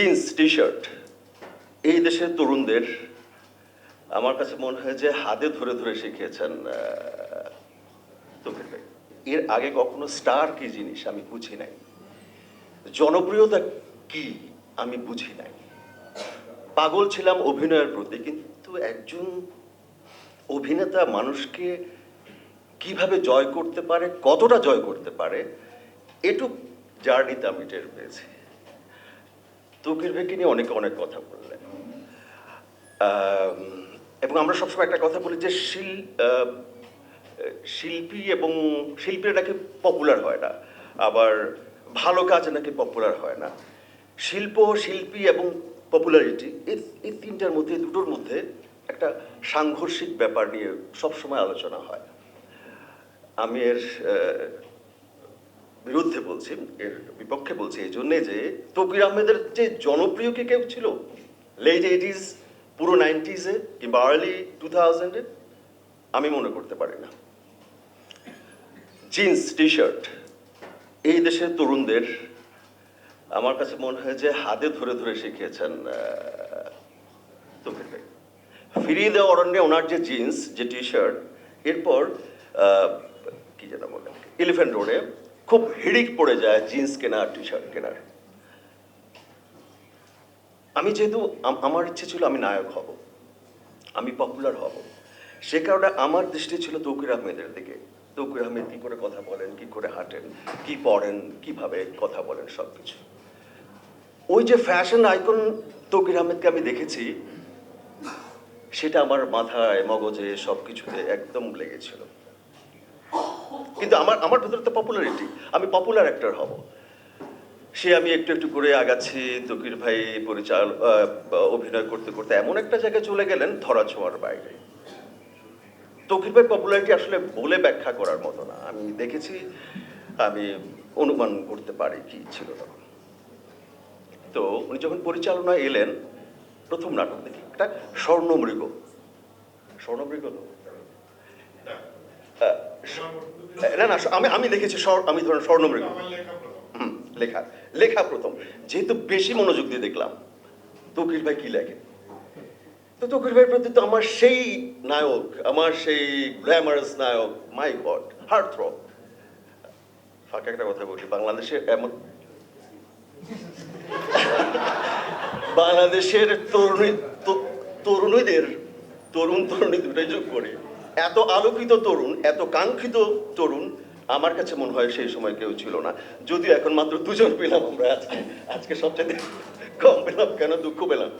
Jeans T shirt এই দেশের তরুণদের আমার কাছে মনে হয় যে হাতে ধরে ধরে শিখিয়েছেন তৌকির ভাই। এর আগে কখনো স্টার কি জিনিস আমি বুঝি নাই, জনপ্রিয়তা কি আমি বুঝি নাই। পাগল ছিলাম অভিনয়ের প্রতি, কিন্তু একজন অভিনেতা মানুষকে কিভাবে জয় করতে পারে, কতটা জয় করতে পারে, এটুক জার্নিতে আমি টের পেয়েছি। তৌকির ভাইকে নিয়ে অনেকে অনেক কথা বললেন, এবং আমরা সবসময় একটা কথা বলি যে শিল্পী এবং শিল্পীরা নাকি পপুলার হয় না, আবার ভালো কাজ নাকি পপুলার হয় না। শিল্প, শিল্পী এবং পপুলারিটি এই তিনটার মধ্যে, দুটোর মধ্যে একটা সাংঘর্ষিক ব্যাপার নিয়ে সবসময় আলোচনা হয়। আমি এর বিরুদ্ধে বলছি, এর বিপক্ষে বলছি এই জন্যে যে তৌকির আহমেদের যে জনপ্রিয় কে কেউ ছিল লেট 80s, পুরো 90s কিংবা আর্লি 2000 আমি মনে করতে পারি না। জিন্স টি শার্ট এই দেশের তরুণদের আমার কাছে মনে হয় যে হাতে ধরে ধরে শিখিয়েছেন তৌকির ভাই। ফিরিয়ে দেওয়া অরণ্যে ওনার যে জিন্স, যে টি শার্ট, এরপর কি যেন বলে, এলিফ্যান্ট রোডে খুব হিড়িক পড়ে যায় জিন্স কেনার, টি শার্ট কেনার। আমি যেহেতু আমার ইচ্ছে ছিল আমি নায়ক হব, আমি পপুলার হব, সে কারণে আমার দৃষ্টি ছিল তৌকির আহমেদের দিকে। তৌকির আহমেদ কী করে কথা বলেন, কী করে হাঁটেন, কী পড়েন, কীভাবে কথা বলেন, সব কিছু। ওই যে ফ্যাশন আইকন তৌকির আহমেদকে আমি দেখেছি, সেটা আমার মাথায়, মগজে, সব কিছুতে একদম লেগেছিল। কিন্তু আমার ভেতরে তো পপুলারিটি, আমি পপুলার অ্যাক্টর হব, সে আমি একটু একটু করে আগাচ্ছি। তৌকির ভাই অভিনয় করতে করতে এমন একটা জায়গায় চলে গেলেন ধরা ছোঁয়ার বাইরে। তৌকির ভাই পপুলারিটি আসলে বলে ব্যাখ্যা করার মতো না। আমি দেখেছি, আমি অনুমান করতে পারি কি ছিল তখন। তো উনি যখন পরিচালনায় এলেন, প্রথম নাটক দেখি একটা স্বর্ণমৃগ। স্বর্ণমৃগ তো না না, আমি দেখেছি, আমি ধরেন স্বর্ণমৃগ লেখা লেখা প্রথম, যেহেতু বেশি মনোযোগ দিয়ে দেখলাম তৌকির ভাই কি লেখে। তো তৌকির ভাইয়ের প্রতি তো আমার সেই নায়ক, আমার সেই গ্ল্যামারাস নায়ক, মাই গড, হার্ট থ্রব। ফাঁকা একটা কথা বলি, বাংলাদেশে এমন বাংলাদেশের তরুণীদের, তরুণী দুটাই যোগ করে এত আলোকিত তরুণ, এত কাঙ্ক্ষিত তরুণ আমার কাছে মনে হয় সেই সময় কেউ ছিল না। যদিও এখন মাত্র দুজন পেলাম আমরা, আজকে সবচেয়ে কম পেলাম, কেন দুঃখ পেলাম।